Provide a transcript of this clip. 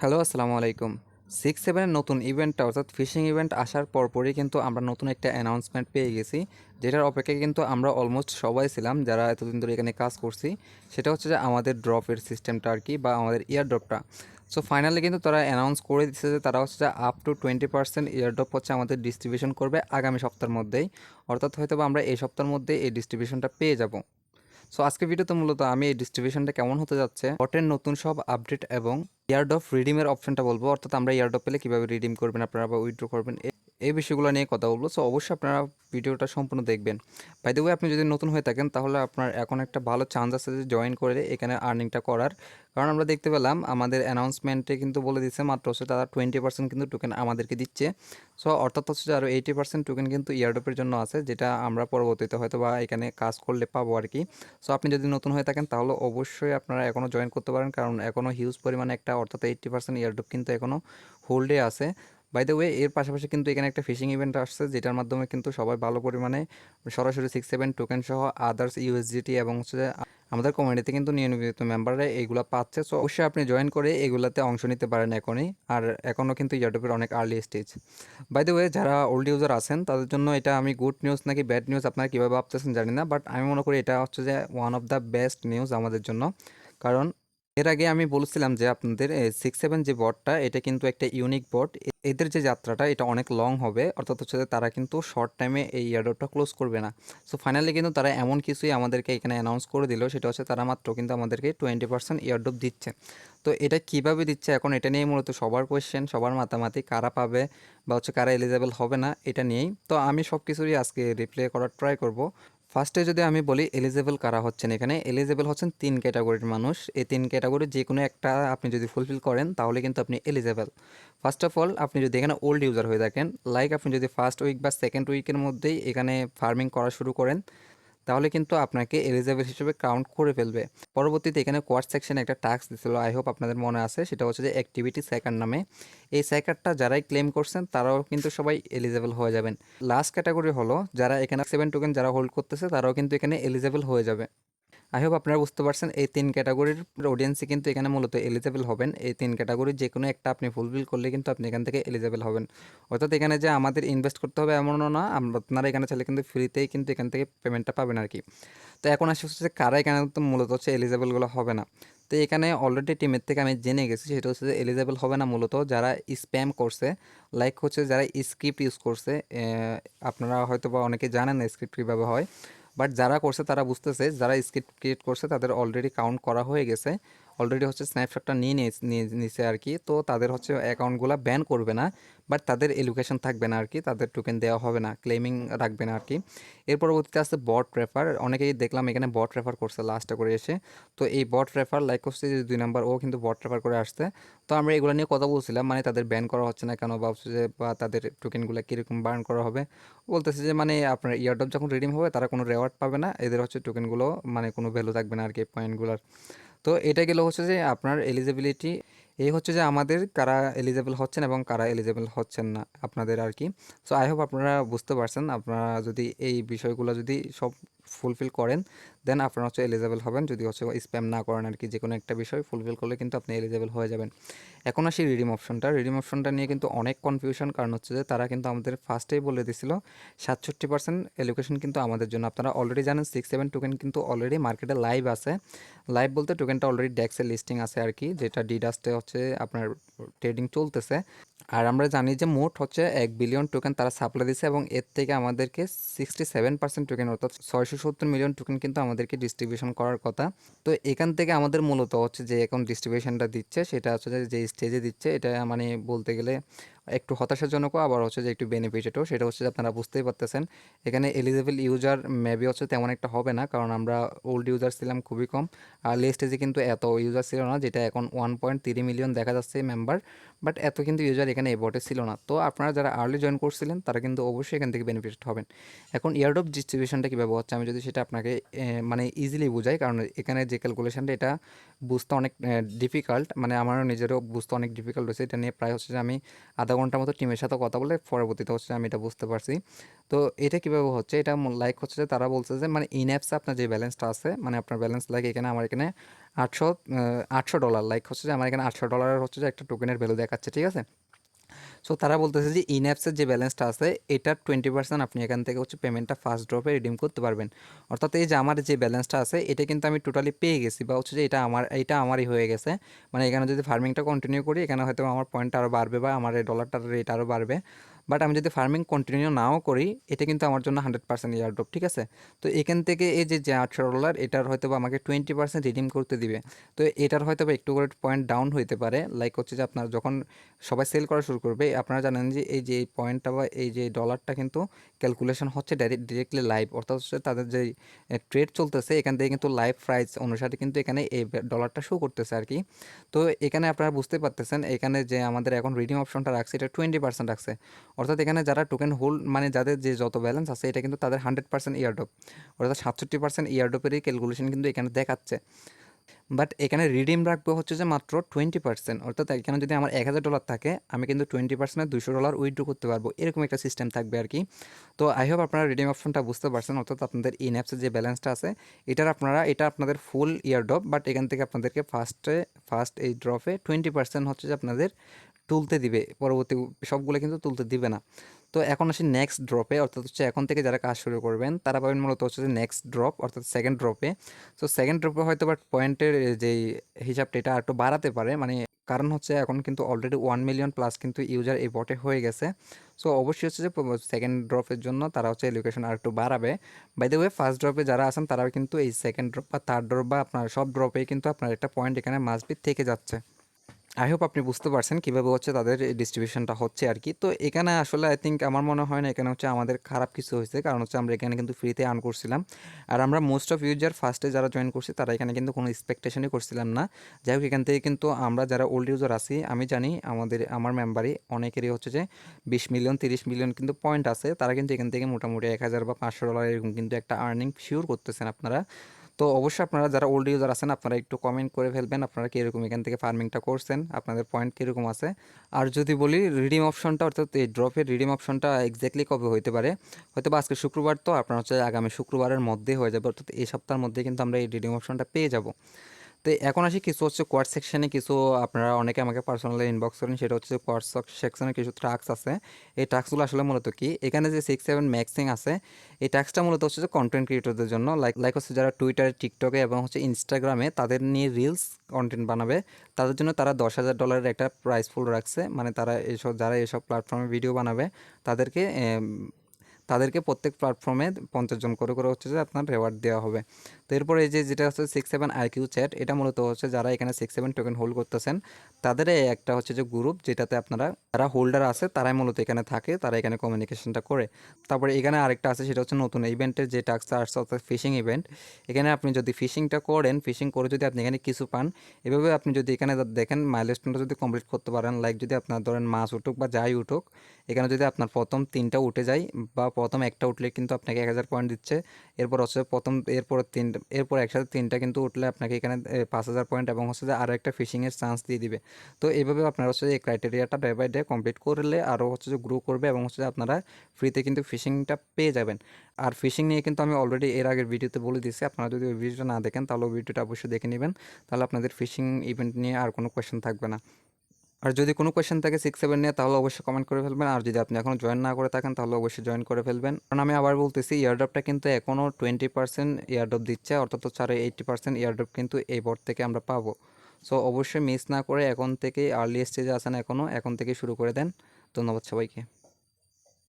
Hello, আসসালামু আলাইকুম। 6-7 এর নতুন ইভেন্টটা অর্থাৎ ফিশিং ইভেন্ট আসার পরপরই কিন্তু আমরা নতুন একটা অ্যানাউন্সমেন্ট পেয়ে গেছি। যেটার অপেক্ষায় কিন্তু আমরা অলমোস্ট সবাই ছিলাম যারা এতদিন ধরে এখানে কাজ করছি। সেটা হচ্ছে যে আমাদের ড্রপের সিস্টেমটা আরকি বা আমাদের ইয়ার ড্রপটা। সো ফাইনালি কিন্তু তারা অ্যানাউন্স করে দিচ্ছে যে তারা হচ্ছে যে আপ টু 20% ইয়ার ড্রপ হচ্ছে আমাদের ডিস্ট্রিবিউশন করবে আগামী সপ্তাহের মধ্যেই। অর্থাৎ হয়তোবা আমরা এই সপ্তাহের মধ্যেই এই ডিস্ট্রিবিউশনটা পেয়ে যাব। সো আজকের ভিডিওতে মূলত আমি এই ডিস্ট্রিবিউশনটা কেমন হতে যাচ্ছে, বটের নতুন সব আপডেট এবং ইয়ারড্রপ রিডিমের অপশনটা বলবো, অর্থাৎ আমরা ইয়ারড্রপ পেলে কীভাবে রিডিম করবেন আপনারা বা উইথড্র করবেন এই বিষয়গুলো নিয়ে কথা বলবো। সো অবশ্যই আপনারা ভিডিওটা সম্পূর্ণ দেখবেন। বাই দ্য ওয়ে, আপনি যদি নতুন হয়ে থাকেন তাহলে আপনার এখন একটা ভালো চান্স আছে যে জয়েন করে এখানে আর্নিংটা করার। কারণ আমরা দেখতে পেলাম আমাদের অ্যানাউন্সমেন্টে কিন্তু বলে দিচ্ছে মাত্র হচ্ছে তারা 20% কিন্তু টোকেন আমাদেরকে দিচ্ছে। সো অর্থাৎ হচ্ছে যে আরও 80% টোকেন কিন্তু ইয়ারড্রপের জন্য আছে, যেটা আমরা পরবর্তীতে হয়তো বা এখানে কাজ করলে পাবো আর কি। সো আপনি যদি নতুন হয়ে থাকেন তাহলে অবশ্যই আপনারা এখনও জয়েন করতে পারেন, কারণ এখনও হিউজ পরিমাণে একটা অর্থাৎ 80% ইয়ারড্রপ কিন্তু এখনও হোল্ডে আছে। বাই দ্য ওয়ে, এর পাশাপাশি কিন্তু এখানে একটা ফিশিং ইভেন্ট আসছে, যেটার মাধ্যমে কিন্তু সবাই ভালো পরিমাণে সরাসরি 6-7 টোকেন সহ আদার্স ইউএসডিটি এবং হচ্ছে যে আমাদের কমিউনিটিতে কিন্তু নিয়মিত মেম্বাররা এইগুলো পাচ্ছে। সো অবশ্যই আপনি জয়েন করে এগুলাতে অংশ নিতে পারেন এখনই। আর এখনও কিন্তু ইয়ারড্রপের অনেক early stage. By the way, যারা ওল্ড ইউজার আছেন তাদের জন্য এটা আমি গুড নিউজ নাকি ব্যাড নিউজ আপনারা কীভাবে ভাবতেছেন জানি না, বাট আমি মনে করি এটা হচ্ছে যে one of the best news আমাদের জন্য। কারণ এর আগে আমি বলছিলাম যে আপনাদের 6-7 যে বটটা, এটা কিন্তু একটা ইউনিক বট। এদের যে যাত্রাটা এটা অনেক লং হবে, অর্থাৎ হচ্ছে যে তারা কিন্তু শর্ট টাইমে এই ইয়ারড্রপটা ক্লোজ করবে না। সো ফাইনালি কিন্তু তারা এমন কিছুই আমাদেরকে এখানে অ্যানাউন্স করে দিল, সেটা হচ্ছে তারা মাত্র কিন্তু আমাদেরকে 20% ইয়ারড্রপ দিচ্ছে। তো এটা কিভাবে দিচ্ছে এখন, এটা নিয়ে মূলত সবার কোয়েশ্চেন, সবার মাতামাতি, কারা পাবে বা হচ্ছে কারা এলিজেবল হবে না, এটা নিয়েই তো আমি সব কিছুরই আজকে রিপ্লে করার ট্রাই করব। ফার্স্টে যদি আমি বলি এলিজেবল কারা হচ্ছেন, এখানে এলিজেবল হচ্ছেন 3 ক্যাটাগরির মানুষ। এই 3 ক্যাটাগরির যে কোনো একটা আপনি যদি ফুলফিল করেন তাহলে কিন্তু আপনি এলিজেবল। ফার্স্ট অফ অল, আপনি যদি এখানে ওল্ড ইউজার হয়ে থাকেন, লাইক আপনি যদি ফার্স্ট উইক বা সেকেন্ড উইকের মধ্যেই এখানে ফার্মিং করা শুরু করেন, তাহলে কিন্তু আপনাকে এলিজেবল হিসেবে কাউন্ট করে ফেলবে। পরবর্তীতে এখানে কোয়ার্ট সেকশনে একটা টাস্ক দিছিল, আই হোপ আপনাদের মনে আছে, সেটা হচ্ছে যে অ্যাক্টিভিটি সেকার নামে। এই সেকারটা যারাই ক্লেম করছেন তারাও কিন্তু সবাই এলিজেবল হয়ে যাবেন। লাস্ট ক্যাটাগরি হলো যারা এখানে 7 টোকেন যারা হোল্ড করতেছে, তারাও কিন্তু এখানে এলিজেবল হয়ে যাবে। আই হোপ আপনারা বুঝতে পারছেন, এই 3 ক্যাটাগরির অডিয়েন্সই কিন্তু এখানে মূলত এলিজেবল হবেন। এই 3 ক্যাটাগরির যে কোনো একটা আপনি ফুলফিল করলে কিন্তু আপনি এখান থেকে এলিজেবল হবেন। অর্থাৎ এখানে যে আমাদের ইনভেস্ট করতে হবে এমনও না, আপনারা এখানে চাইলে কিন্তু ফ্রিতেই কিন্তু এখান থেকে পেমেন্টটা পাবেন আর কি। তো এখন আসে হচ্ছে যে কারা এখানে তো মূলত হচ্ছে এলিজেবলগুলো হবে না। তো এখানে অলরেডি টিমের থেকে আমি জেনে গেছি, সেটা হচ্ছে যে এলিজেবল হবে না মূলত যারা স্প্যাম করছে, লাইক হচ্ছে যারা স্ক্রিপ্ট ইউজ করছে। আপনারা হয়তো বা অনেকে জানেন না স্ক্রিপ্ট কীভাবে হয়, বাট যারা করছে তারা বুঝতেছে, যারা স্ক্রিপ্ট ক্রিয়েট করছে তাদের অলরেডি কাউন্ট করা হয়ে গেছে, অলরেডি হচ্ছে স্ন্যাপশটটা নিয়েছে আর কি। তো তাদের হচ্ছে অ্যাকাউন্টগুলো ব্যান করবে না, বাট তাদের এলোকেশন থাকবে না আর কি, তাদের টোকেন দেওয়া হবে না, ক্লেমিং রাখবে না আর কি। এর পরবর্তীতে আসছে বট রেফার। অনেকেই দেখলাম এখানে বট রেফার করছে লাস্টে করে এসে। তো এই বট রেফার লাইক হচ্ছে যে 2 নাম্বার, ও কিন্তু বট রেফার করে আসছে। তো আমরা এগুলো নিয়ে কথা বলছিলাম, মানে তাদের ব্যান করা হচ্ছে না কেন, বা হচ্ছে যে বা তাদের টোকেনগুলো কীরকম বার্ন করা হবে। বলতেছে যে মানে আপনার ইয়ারড্রপ যখন রিডিম হবে তারা কোনো রেওয়ার্ড পাবে না, এদের হচ্ছে টোকেনগুলো মানে কোনো ভ্যালু থাকবে না আর কি পয়েন্টগুলোর। তো এটা গেল হচ্ছে যে আপনার এলিজিবিলিটি। এই হচ্ছে যে আমাদের কারা এলিজেবল হচ্ছেন এবং কারা এলিজেবল হচ্ছেন না আপনাদের আর কি। সো আই হোপ আপনারা বুঝতে পারছেন, আপনারা যদি এই বিষয়গুলো যদি সব ফুলফিল করেন দেন আপনারা হচ্ছে এলিজেবল হবেন, যদি হচ্ছে স্প্যাম না করেন আর কি। যে কোনো একটা বিষয় ফুলফিল করলে কিন্তু আপনি এলিজেবল হয়ে যাবেন। এখন আসি রিডিম অপশনটা নিয়ে কিন্তু অনেক কনফিউশন, কারণ হচ্ছে যে তারা কিন্তু আমাদের ফার্স্টেই বলে দিছিল 67% এলোকেশন কিন্তু আমাদের জন্য। আপনারা অলরেডি জানেন 6-7 টোকেন কিন্তু অলরেডি মার্কেটে লাইভ আছে। লাইভ বলতে টোকেনটা অলরেডি ডেক্সে লিস্টিং আছে আর কি, যেটা ডিডাস্টে হচ্ছে আপনার ট্রেডিং চলতেছে। আর আমরা জানি যে মোট হচ্ছে 1 বিলিয়ন টোকেন তারা সাপ্লাই দিচ্ছে, এবং এর থেকে আমাদেরকে 67% টোকেন অর্থাৎ 670 মিলিয়ন টোকেন কিন্তু আমাদেরকে ডিস্ট্রিবিউশন করার কথা। তো এখান থেকে আমাদের মূলত হচ্ছে যে এখন ডিস্ট্রিবিউশনটা দিচ্ছে, সেটা হচ্ছে যে স্টেজে দিচ্ছে, এটা মানে বলতে গেলে একটু হতাশাজনকও, আবার হচ্ছে যে একটু বেনিফিটেডও। সেটা হচ্ছে যে আপনারা বুঝতেই পারতেছেন এখানে এলিজিবল ইউজার মেবি হচ্ছে তেমন একটা হবে না, কারণ আমরা ওল্ড ইউজার ছিলাম খুবই কম। আর স্টেজে কিন্তু এত ইউজার ছিল না, যেটা এখন 1.3 মিলিয়ন দেখা যাচ্ছে মেম্বার, বাট এত কিন্তু ইউজার এখানে এই বটে ছিল না। তো আপনারা যারা আর্লি জয়েন করছিলেন তারা কিন্তু অবশ্যই এখান থেকে বেনিফিট হবেন। এখন ইয়ারড্রপ ডিস্ট্রিবিউশনটা কীভাবে হচ্ছে আমি যদি সেটা আপনাকে মানে ইজিলি বুঝাই, কারণ এখানে যে ক্যালকুলেশনটা এটা বুঝতে অনেক ডিফিকাল্ট, মানে আমারও নিজেরও বুঝতে অনেক ডিফিকাল্ট হয়েছে। এটা নিয়ে প্রায় হচ্ছে যে আমি আধা ঘন্টার মতো টিমের সাথে কথা বলে পরবর্তীতে হচ্ছে আমি এটা বুঝতে পারছি। তো এটা কীভাবে হচ্ছে, এটা লাইক হচ্ছে যে তারা বলছে যে মানে ইন অ্যাপসে আপনার যে ব্যালেন্সটা আছে, মানে আপনার ব্যালেন্স লাইক এখানে আমার এখানে 800 $800 লাইক হচ্ছে যে আমার এখানে $800 হচ্ছে যে একটা টোকেনের ভ্যালু দেখাচ্ছে, ঠিক আছে। সো তারা বলতেছে যে ইন অ্যাপসের যে ব্যালেন্সটা আছে এটার 20% আপনি এখান থেকে হচ্ছে পেমেন্টটা ফার্স্ট ড্রপে রিডিম করতে পারবেন। অর্থাৎ এই যে আমার যে ব্যালেন্সটা আছে এটা কিন্তু আমি টোটালি পেয়ে গেছি, বা হচ্ছে যে এটা আমারই হয়ে গেছে। মানে এখানে যদি ফার্মিংটা কন্টিনিউ করি এখানে হয়তো আমার পয়েন্টটা আরও বাড়বে বা আমার এই ডলারটার রেট আরও বাড়বে। বাট আমি যদি ফার্মিং কন্টিনিউ নাও করি এটা কিন্তু আমার জন্য 100% ইয়ারড্রপ, ঠিক আছে। তো এখান থেকে এই যে $800 এটার হয়তো বা আমাকে 20% রিডিম করতে দিবে। তো এটার হয়তো বা একটু করে পয়েন্ট ডাউন হইতে পারে, লাইক হচ্ছে যে আপনার যখন সবাই সেল করা শুরু করবে, আপনারা জানেন যে এই পয়েন্টটা বা এই যে ডলারটা কিন্তু ক্যালকুলেশন হচ্ছে ডিরেক্টলি লাইভ, অর্থাৎ হচ্ছে তাদের যে ট্রেড চলতেছে এখান থেকে কিন্তু লাইভ প্রাইস অনুসারে কিন্তু এখানে এই ডলারটা শো করতেছে আর কি। তো এখানে আপনারা বুঝতে পারতেছেন এখানে যে আমাদের এখন রিডিম অপশনটা রাখছে এটা 20% রাখছে, অর্থাৎ এখানে যারা টোকেন হোল্ড মানে যাদের যে যত ব্যালেন্স আছে এটা কিন্তু তাদের 100% ইয়ারড্রপ, অর্থাৎ 67% ইয়ারড্রপেরই ক্যালকুলেশন কিন্তু এখানে দেখাচ্ছে। বাট এখানে রিডিম রাখবো হচ্ছে যে মাত্র 20%, অর্থাৎ এখানে যদি আমার $1000 থাকে আমি কিন্তু 20% $200 উইথড্র করতে পারবো, এরকম একটা সিস্টেম থাকবে আর কি। তো আই হোপ আপনারা রিডিম অপশনটা বুঝতে পারছেন, অর্থাৎ আপনাদের ইন অ্যাপসের যে ব্যালেন্সটা আছে এটা আপনাদের ফুল ইয়ার ড্রপ, বাট এখান থেকে আপনাদেরকে ফার্স্ট এই ড্রপে 20% হচ্ছে যে আপনাদের তুলতে দিবে, পরবর্তী সবগুলো কিন্তু তুলতে দিবে না। তো এখন আসি নেক্সট ড্রপে, অর্থাৎ হচ্ছে এখন থেকে যারা কাজ শুরু করবেন তারা পাবেন মূলত হচ্ছে যে নেক্সট ড্রপ, অর্থাৎ সেকেন্ড ড্রপে। তো সেকেন্ড ড্রপে হয়তো বাট পয়েন্টের যেই হিসাবটা এটা একটু বাড়াতে পারে, মানে কারণ হচ্ছে এখন কিন্তু অলরেডি 1 মিলিয়ন প্লাস কিন্তু ইউজার এই বটে হয়ে গেছে। সো অবশ্যই হচ্ছে যে সেকেন্ড ড্রপের জন্য তারা হচ্ছে এডুকেশন আর একটু বাড়াবে। বাই দ্য ওয়ে ফার্স্ট ড্রপে যারা আছেন তারা কিন্তু এই সেকেন্ড ড্রপ বা থার্ড ড্রপ বা আপনার সব ড্রপেই কিন্তু আপনার একটা পয়েন্ট এখানে মাস্ট বি থেকে যাচ্ছে। আই হোপ আপনি বুঝতে পারছেন কীভাবে হচ্ছে তাদের ডিস্ট্রিবিউশনটা হচ্ছে আর কি। তো এখানে আসলে আই থিঙ্ক আমার মনে হয় না এখানে হচ্ছে আমাদের খারাপ কিছু হয়েছে, কারণ হচ্ছে আমরা এখানে কিন্তু ফ্রিতে আর্ন করছিলাম। আর আমরা মোস্ট অফ ইউজার ফার্স্টে যারা জয়েন করছি তারা এখানে কিন্তু কোনো এক্সপেকটেশনই করছিলাম না। যাই হোক এখান থেকে কিন্তু আমরা যারা ওল্ড ইউজার আছি আমি জানি আমার মেম্বারই অনেকেরই হচ্ছে যে 20 মিলিয়ন 30 মিলিয়ন কিন্তু পয়েন্ট আছে, তারা কিন্তু এখান থেকে মোটামুটি 1000 বা $500 এরকম কিন্তু একটা আর্নিং শিওর করতেছেন আপনারা। তো অবশ্যই আপনারা যারা ওল্ড ইউজার আছেন আপনারা একটু কমেন্ট করে ফেলবেন আপনারা কীরকম এখান থেকে ফার্মিংটা করছেন, আপনাদের পয়েন্ট কীরকম আছে। আর যদি বলি রিডিম অপশনটা, অর্থাৎ এই ড্রপের রিডিম অপশনটা এক্স্যাক্টলি কবে হইতে পারে, হয়তো বা আজকে শুক্রবার, তো আপনার হচ্ছে আগামী শুক্রবারের মধ্যে হয়ে যাবে, অর্থাৎ এই সপ্তাহের মধ্যে কিন্তু আমরা এই রিডিম অপশনটা পেয়ে যাব। তো এখন আসি কিছু হচ্ছে কোয়ার্ট সেকশনে কিছু আপনারা অনেকে আমাকে পার্সোনালি ইনবক্স করেন, সেটা হচ্ছে কোয়ার্ট সেকশনে কিছু ট্রাক্স আছে। এই ট্রাক্সগুলো আসলে মূলত কি, এখানে যে 6-7 ম্যাক্সিং আছে এই ট্যাক্সটা মূলত হচ্ছে যে কন্টেন্ট ক্রিয়েটরদের জন্য, লাইক হচ্ছে যারা টুইটারে টিকটকে এবং হচ্ছে ইনস্টাগ্রামে তাদের নিয়ে রিলস কন্টেন্ট বানাবে, তাদের জন্য তারা $10,000 একটা প্রাইস ফুল রাখছে। মানে যারা এসব প্ল্যাটফর্মে ভিডিও বানাবে তাদেরকে তাদেরকে প্রত্যেক প্ল্যাটফর্মে 50 জন করে করে হচ্ছে যে আপনার রেওয়ার্ড দেওয়া হবে। তো এরপরে এই যেটা হচ্ছে 6-7 আইকিউ চ্যাট, এটা মূলত হচ্ছে যারা এখানে 6-7 টোকেন হোল্ড করতেছেন তাদের একটা হচ্ছে যে গ্রুপ, যেটাতে আপনারা যারা হোল্ডার আছে তারাই মূলত এখানে থাকে, তারা এখানে কমিউনিকেশনটা করে। তারপরে এখানে আরেকটা আছে সেটা হচ্ছে নতুন ইভেন্টের যে টাস্ক আসছে, অর্থাৎ ফিশিং ইভেন্ট। এখানে আপনি যদি ফিশিংটা করেন, ফিশিং করে যদি আপনি এখানে কিছু পান, এভাবে আপনি যদি এখানে দেখেন মাইলস্টোনটা যদি কমপ্লিট করতে পারেন, লাইক যদি আপনার ধরেন মাছ উঠুক বা যাই উঠুক, এখানে যদি আপনার প্রথম 3টা উঠে যায় বা প্রথম একটা উঠলে কিন্তু আপনাকে 1000 পয়েন্ট দিচ্ছে। এরপর হচ্ছে এরপর একসাথে 3টা কিন্তু উঠলে আপনাকে এখানে 5000 পয়েন্ট এবং হচ্ছে যে আরও একটা ফিশিংয়ের চান্স দিয়ে দিবে। তো এইভাবে আপনারা হচ্ছে এই ক্রাইটেরিয়াটা ডে বাই ডে কমপ্লিট করলে আরও হচ্ছে যে গ্রো করবে এবং হচ্ছে যে আপনারা ফ্রিতে কিন্তু ফিশিংটা পেয়ে যাবেন। আর ফিশিং নিয়ে কিন্তু আমি অলরেডি এর আগের ভিডিওতে বলে দিয়েছি, আপনারা যদি ওই ভিডিওটা না দেখেন তাহলে ওই ভিডিওটা অবশ্যই দেখে নেবেন, তাহলে আপনাদের ফিশিং ইভেন্ট নিয়ে আর কোনো কোয়েশ্চেন থাকবে না। আর যদি কোনো কোয়েশ্চেন থাকে 6-7 নিয়ে তাহলে অবশ্যই কমেন্ট করে ফেলবেন, আর যদি আপনি এখনও জয়েন না করে থাকেন তাহলে অবশ্যই জয়েন করে ফেলবেন। কারণ আমি আবার বলতেছি ইয়ারড্রপটা কিন্তু এখনও 20% ইয়ারড্রপ দিচ্ছে, অর্থাৎ হচ্ছে আর 80% ইয়ারড্রপ কিন্তু এই বট থেকে আমরা পাবো। সো অবশ্যই মিস না করে এখন থেকে আর্লি স্টেজে আছেন এখনও, এখন থেকে শুরু করে দেন। ধন্যবাদ সবাইকে।